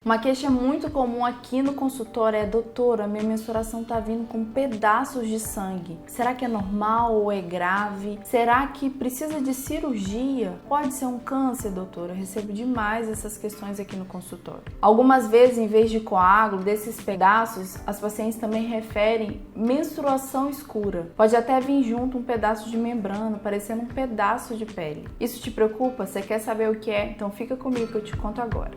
Uma queixa muito comum aqui no consultório é: doutora, minha menstruação tá vindo com pedaços de sangue. Será que é normal ou é grave? Será que precisa de cirurgia? Pode ser um câncer, doutora? Eu recebo demais essas questões aqui no consultório. Algumas vezes, em vez de coágulo, desses pedaços, as pacientes também referem menstruação escura. Pode até vir junto um pedaço de membrana, parecendo um pedaço de pele. Isso te preocupa? Você quer saber o que é? Então fica comigo que eu te conto agora.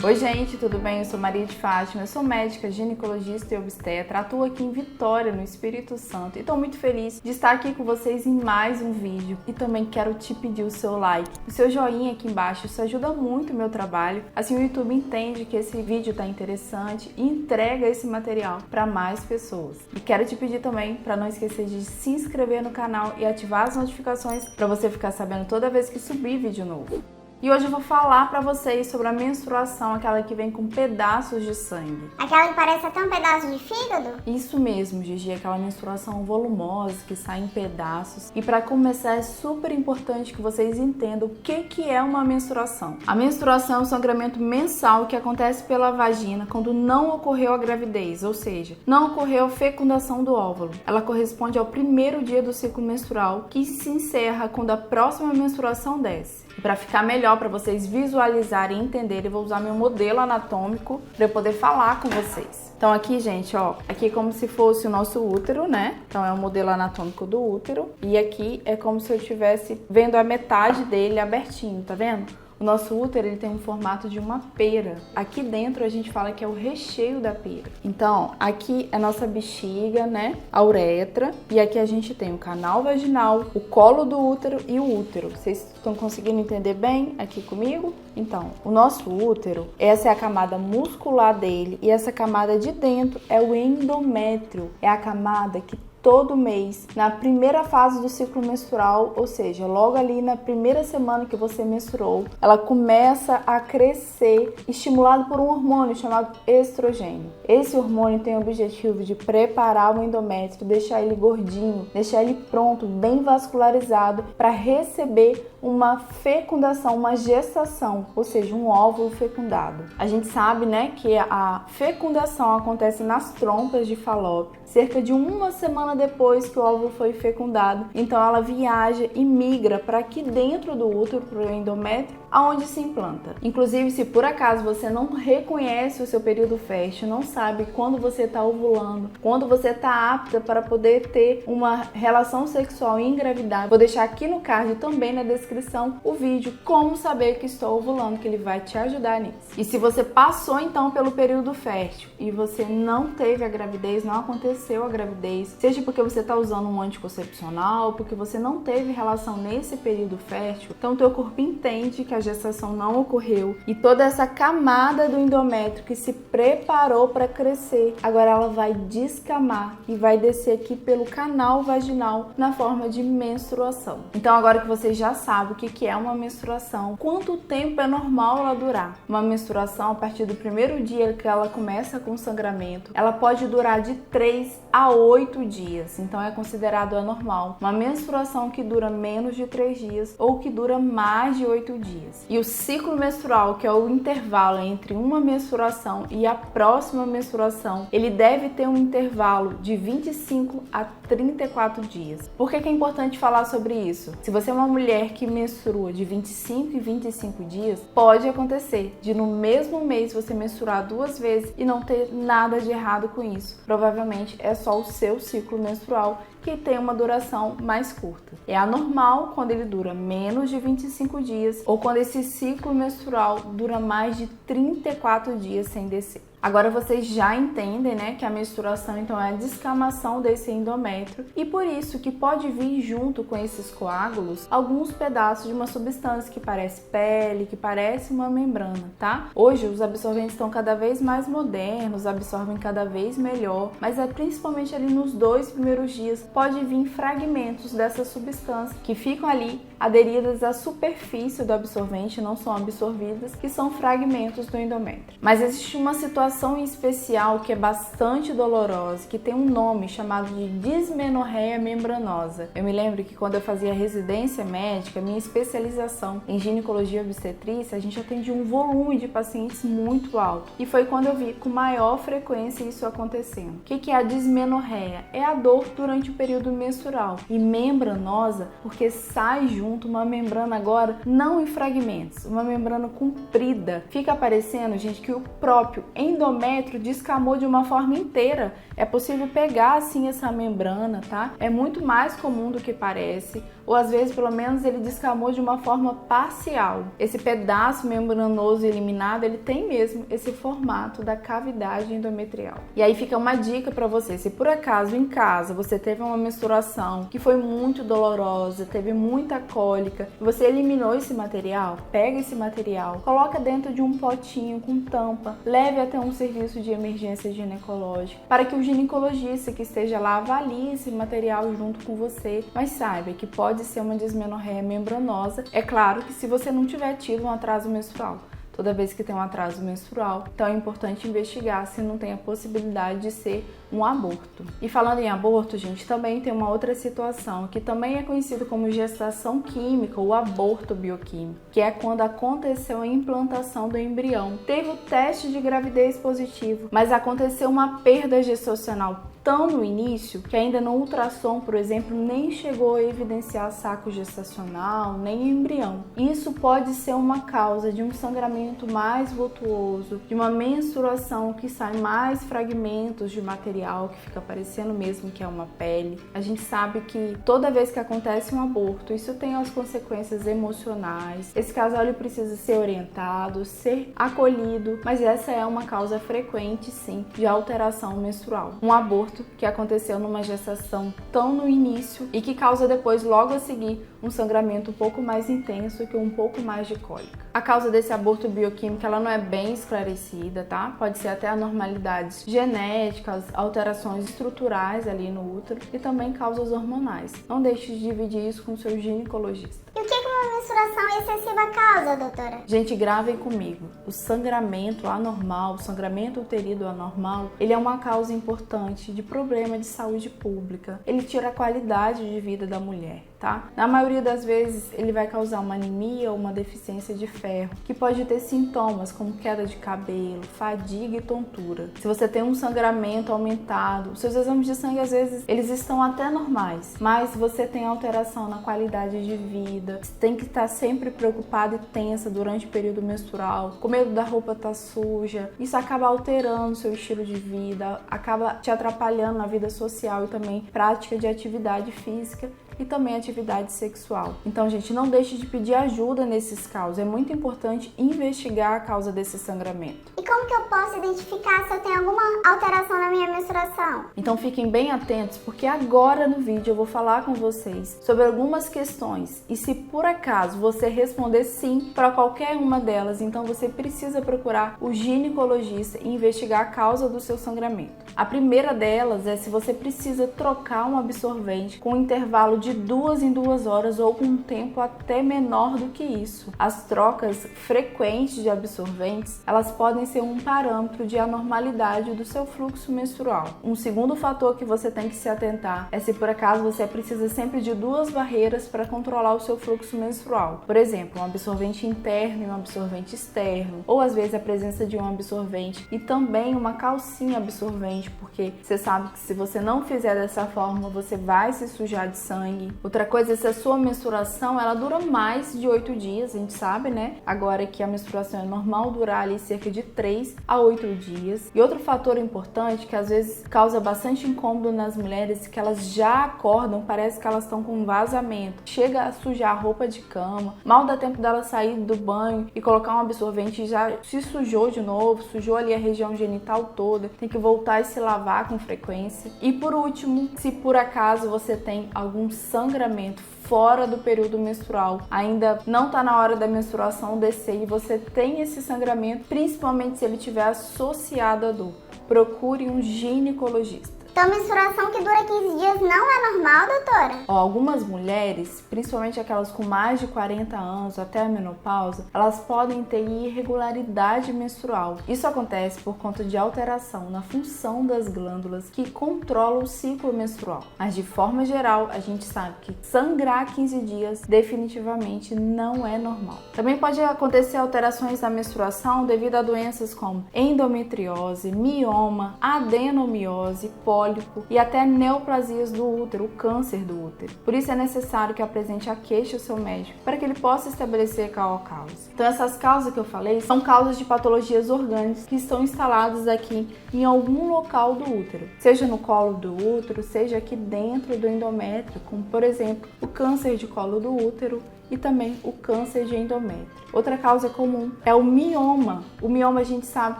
Oi gente, tudo bem? Eu sou Maria de Fátima, eu sou médica, ginecologista e obstetra, atuo aqui em Vitória, no Espírito Santo, e estou muito feliz de estar aqui com vocês em mais um vídeo. E também quero te pedir o seu like, o seu joinha aqui embaixo, isso ajuda muito o meu trabalho, assim o YouTube entende que esse vídeo está interessante e entrega esse material para mais pessoas. E quero te pedir também para não esquecer de se inscrever no canal e ativar as notificações para você ficar sabendo toda vez que subir vídeo novo. E hoje eu vou falar pra vocês sobre a menstruação, aquela que vem com pedaços de sangue. Aquela que parece até um pedaço de fígado? Isso mesmo, Gigi, aquela menstruação volumosa que sai em pedaços. E pra começar, é super importante que vocês entendam o que é uma menstruação. A menstruação é um sangramento mensal que acontece pela vagina quando não ocorreu a gravidez, ou seja, não ocorreu a fecundação do óvulo. Ela corresponde ao primeiro dia do ciclo menstrual, que se encerra quando a próxima menstruação desce. E para ficar melhor, para vocês visualizarem e entenderem, eu vou usar meu modelo anatômico para eu poder falar com vocês. Então aqui, gente, ó, aqui é como se fosse o nosso útero, né? Então é o modelo anatômico do útero. E aqui é como se eu estivesse vendo a metade dele abertinho, tá vendo? O nosso útero, ele tem um formato de uma pera. Aqui dentro a gente fala que é o recheio da pera. Então, aqui é a nossa bexiga, né? A uretra. E aqui a gente tem o canal vaginal, o colo do útero e o útero. Vocês estão conseguindo entender bem aqui comigo? Então, o nosso útero, essa é a camada muscular dele. E essa camada de dentro é o endométrio. É a camada que todo mês, na primeira fase do ciclo menstrual, ou seja, logo ali na primeira semana que você menstruou, ela começa a crescer, estimulado por um hormônio chamado estrogênio. Esse hormônio tem o objetivo de preparar o endométrio, deixar ele gordinho, deixar ele pronto, bem vascularizado, para receber uma fecundação, uma gestação, ou seja, um óvulo fecundado. A gente sabe, né, que a fecundação acontece nas trompas de Falópio, cerca de uma semana depois que o óvulo foi fecundado. Então ela viaja e migra para aqui dentro do útero, para o endométrio, aonde se implanta. Inclusive, se por acaso você não reconhece o seu período fértil, não sabe quando você está ovulando, quando você está apta para poder ter uma relação sexual e engravidar, vou deixar aqui no card também na descrição o vídeo como saber que estou ovulando, que ele vai te ajudar nisso. E se você passou então pelo período fértil e você não teve a gravidez, não aconteceu a gravidez, seja porque você está usando um anticoncepcional, porque você não teve relação nesse período fértil, então teu corpo entende que a gestação não ocorreu e toda essa camada do endométrio que se preparou para crescer, agora ela vai descamar e vai descer aqui pelo canal vaginal na forma de menstruação. Então agora que você já sabe o que é uma menstruação, quanto tempo é normal ela durar? Uma menstruação, a partir do primeiro dia que ela começa com sangramento, ela pode durar de 3 a 8 dias, então é considerado anormal. Uma menstruação que dura menos de 3 dias ou que dura mais de 8 dias. E o ciclo menstrual, que é o intervalo entre uma menstruação e a próxima menstruação, ele deve ter um intervalo de 25 a 34 dias. Por que é importante falar sobre isso? Se você é uma mulher que menstrua de 25 em 25 dias, pode acontecer de no mesmo mês você menstruar 2 vezes e não ter nada de errado com isso. Provavelmente é só o seu ciclo menstrual que tem uma duração mais curta. É anormal quando ele dura menos de 25 dias ou quando esse ciclo menstrual dura mais de 34 dias sem descer. Agora vocês já entendem, né, que a menstruação então é a descamação desse endométrio e por isso que pode vir junto com esses coágulos alguns pedaços de uma substância que parece pele, que parece uma membrana, tá? Hoje os absorventes estão cada vez mais modernos, absorvem cada vez melhor, mas é principalmente ali nos 2 primeiros dias pode vir fragmentos dessa substância que ficam ali aderidas à superfície do absorvente, não são absorvidas, que são fragmentos do endométrio. Mas existe uma situação em especial que é bastante dolorosa, que tem um nome chamado de dismenorreia membranosa. Eu me lembro que quando eu fazia residência médica, minha especialização em ginecologia e obstetrícia, a gente atendia um volume de pacientes muito alto. E foi quando eu vi com maior frequência isso acontecendo. O que é a dismenorreia? É a dor durante o período menstrual. E membranosa, porque sai junto uma membrana agora não em fragmentos, uma membrana comprida. Fica parecendo, gente, que o próprio endométrio descamou de uma forma inteira. É possível pegar assim essa membrana, tá? É muito mais comum do que parece, ou às vezes pelo menos ele descamou de uma forma parcial. Esse pedaço membranoso eliminado, ele tem mesmo esse formato da cavidade endometrial. E aí fica uma dica para você, se por acaso em casa você teve uma menstruação que foi muito dolorosa, teve muita cólica, e você eliminou esse material, pega esse material, coloca dentro de um potinho com tampa, leve até um serviço de emergência ginecológica, para que o ginecologista que esteja lá avalie esse material junto com você, mas saiba que pode ser uma dismenorreia membranosa. É claro que se você não tiver tido um atraso menstrual. Toda vez que tem um atraso menstrual, então é importante investigar se não tem a possibilidade de ser um aborto. E falando em aborto, gente, também tem uma outra situação que também é conhecida como gestação química ou aborto bioquímico, que é quando aconteceu a implantação do embrião. Teve o teste de gravidez positivo, mas aconteceu uma perda gestacional tão no início que ainda no ultrassom, por exemplo, nem chegou a evidenciar saco gestacional, nem embrião. Isso pode ser uma causa de um sangramento mais vultuoso, de uma menstruação que sai mais fragmentos de material que fica parecendo mesmo que é uma pele. A gente sabe que toda vez que acontece um aborto, isso tem as consequências emocionais. Esse casal ele precisa ser orientado, ser acolhido, mas essa é uma causa frequente, sim, de alteração menstrual. Um aborto que aconteceu numa gestação tão no início e que causa depois, logo a seguir, um sangramento um pouco mais intenso e um pouco mais de cólica. A causa desse aborto bioquímico ela não é bem esclarecida, tá? Pode ser até anormalidades genéticas, alterações estruturais ali no útero e também causas hormonais. Não deixe de dividir isso com o seu ginecologista. E o que uma menstruação excessiva causa, doutora? Gente, gravem comigo. O sangramento anormal, o sangramento uterino anormal, ele é uma causa importante de problema de saúde pública. Ele tira a qualidade de vida da mulher, tá? Na maioria das vezes, ele vai causar uma anemia ou uma deficiência de ferro, que pode ter sintomas como queda de cabelo, fadiga e tontura. Se você tem um sangramento aumentado, os seus exames de sangue, às vezes, eles estão até normais, mas você tem alteração na qualidade de vida, você tem que estar sempre preocupada e tensa durante o período menstrual, com medo da roupa estar suja. Isso acaba alterando o seu estilo de vida, acaba te atrapalhando na vida social e também prática de atividade física e também atividade sexual. Então, gente, não deixe de pedir ajuda nesses casos. É muito importante investigar a causa desse sangramento. E como que eu posso identificar se eu tenho alguma alteração na minha menstruação? Então, fiquem bem atentos, porque agora no vídeo eu vou falar com vocês sobre algumas questões. E se por acaso você responder sim para qualquer uma delas, então você precisa procurar o ginecologista e investigar a causa do seu sangramento. A primeira delas é se você precisa trocar um absorvente com um intervalo de 2 em 2 horas ou com um tempo até menor do que isso. As trocas frequentes de absorventes, elas podem ser um parâmetro de anormalidade do seu fluxo menstrual. Um segundo fator que você tem que se atentar é se por acaso você precisa sempre de 2 barreiras para controlar o seu fluxo menstrual. Por exemplo, um absorvente interno e um absorvente externo, ou às vezes a presença de um absorvente e também uma calcinha absorvente, porque você sabe que se você não fizer dessa forma, você vai se sujar de sangue. Outra coisa é se a sua menstruação ela dura mais de 8 dias, a gente sabe, né? Agora que a menstruação é normal durar ali cerca de 3 a 8 dias. E outro fator importante que às vezes causa bastante incômodo nas mulheres, que elas já acordam, parece que elas estão com um vazamento. Chega a sujar a roupa de cama, mal dá tempo dela sair do banho e colocar um absorvente e já se sujou de novo, sujou ali a região genital toda, tem que voltar e se lavar com frequência. E por último, se por acaso você tem algum sangramento fora do período menstrual, ainda não está na hora da menstruação descer e você tem esse sangramento, principalmente se ele estiver associado à dor, procure um ginecologista. Então, menstruação que dura 15 dias não é normal, doutora? Algumas mulheres, principalmente aquelas com mais de 40 anos até a menopausa, elas podem ter irregularidade menstrual. Isso acontece por conta de alteração na função das glândulas que controlam o ciclo menstrual. Mas de forma geral, a gente sabe que sangrar 15 dias definitivamente não é normal. Também pode acontecer alterações na menstruação devido a doenças como endometriose, mioma, adenomiose, pólipo e até neoplasias do útero, o câncer do útero. Por isso é necessário que apresente a queixa ao seu médico para que ele possa estabelecer qual a causa. Então essas causas que eu falei são causas de patologias orgânicas que estão instaladas aqui em algum local do útero, seja no colo do útero, seja aqui dentro do endométrio, como por exemplo o câncer de colo do útero e também o câncer de endométrio. Outra causa comum é o mioma. O mioma a gente sabe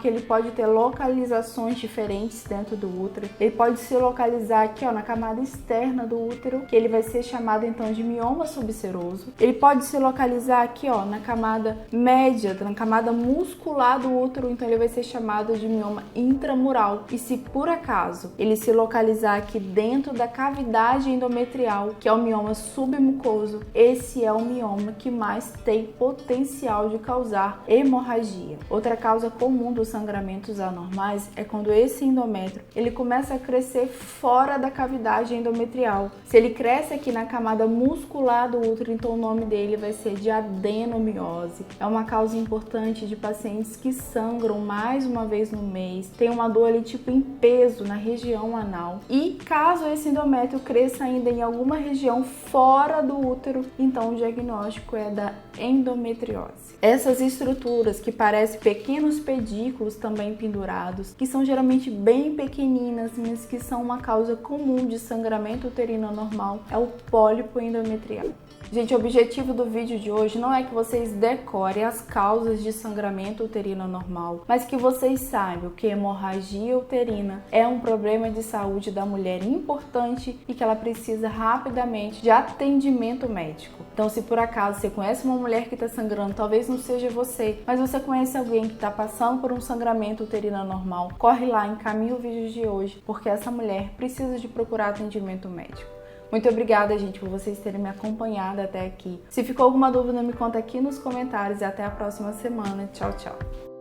que ele pode ter localizações diferentes dentro do útero. Ele pode se localizar aqui na camada externa do útero, que ele vai ser chamado então de mioma subseroso. Ele pode se localizar aqui na camada média, na camada muscular do útero, então ele vai ser chamado de mioma intramural. E se por acaso ele se localizar aqui dentro da cavidade endometrial, que é o mioma submucoso, esse é o mioma que mais tem potencial de causar hemorragia. Outra causa comum dos sangramentos anormais é quando esse endométrio ele começa a crescer fora da cavidade endometrial. Se ele cresce aqui na camada muscular do útero, então o nome dele vai ser de adenomiose. É uma causa importante de pacientes que sangram mais uma vez no mês, tem uma dor ali tipo em peso na região anal. E caso esse endométrio cresça ainda em alguma região fora do útero, então o diagnóstico é da endometriose. Essas estruturas que parecem pequenos pedículos também pendurados, que são geralmente bem pequeninas, mas que são uma causa comum de sangramento uterino anormal, é o pólipo endometrial. Gente, o objetivo do vídeo de hoje não é que vocês decorem as causas de sangramento uterino anormal, mas que vocês saibam que hemorragia uterina é um problema de saúde da mulher importante e que ela precisa rapidamente de atendimento médico. Então, se por acaso você conhece uma mulher que está sangrando, talvez não seja você, mas você conhece alguém que está passando por um sangramento uterino anormal, corre lá, encaminha o vídeo de hoje, porque essa mulher precisa de procurar atendimento médico. Muito obrigada, gente, por vocês terem me acompanhado até aqui. Se ficou alguma dúvida, me conta aqui nos comentários e até a próxima semana. Tchau, tchau!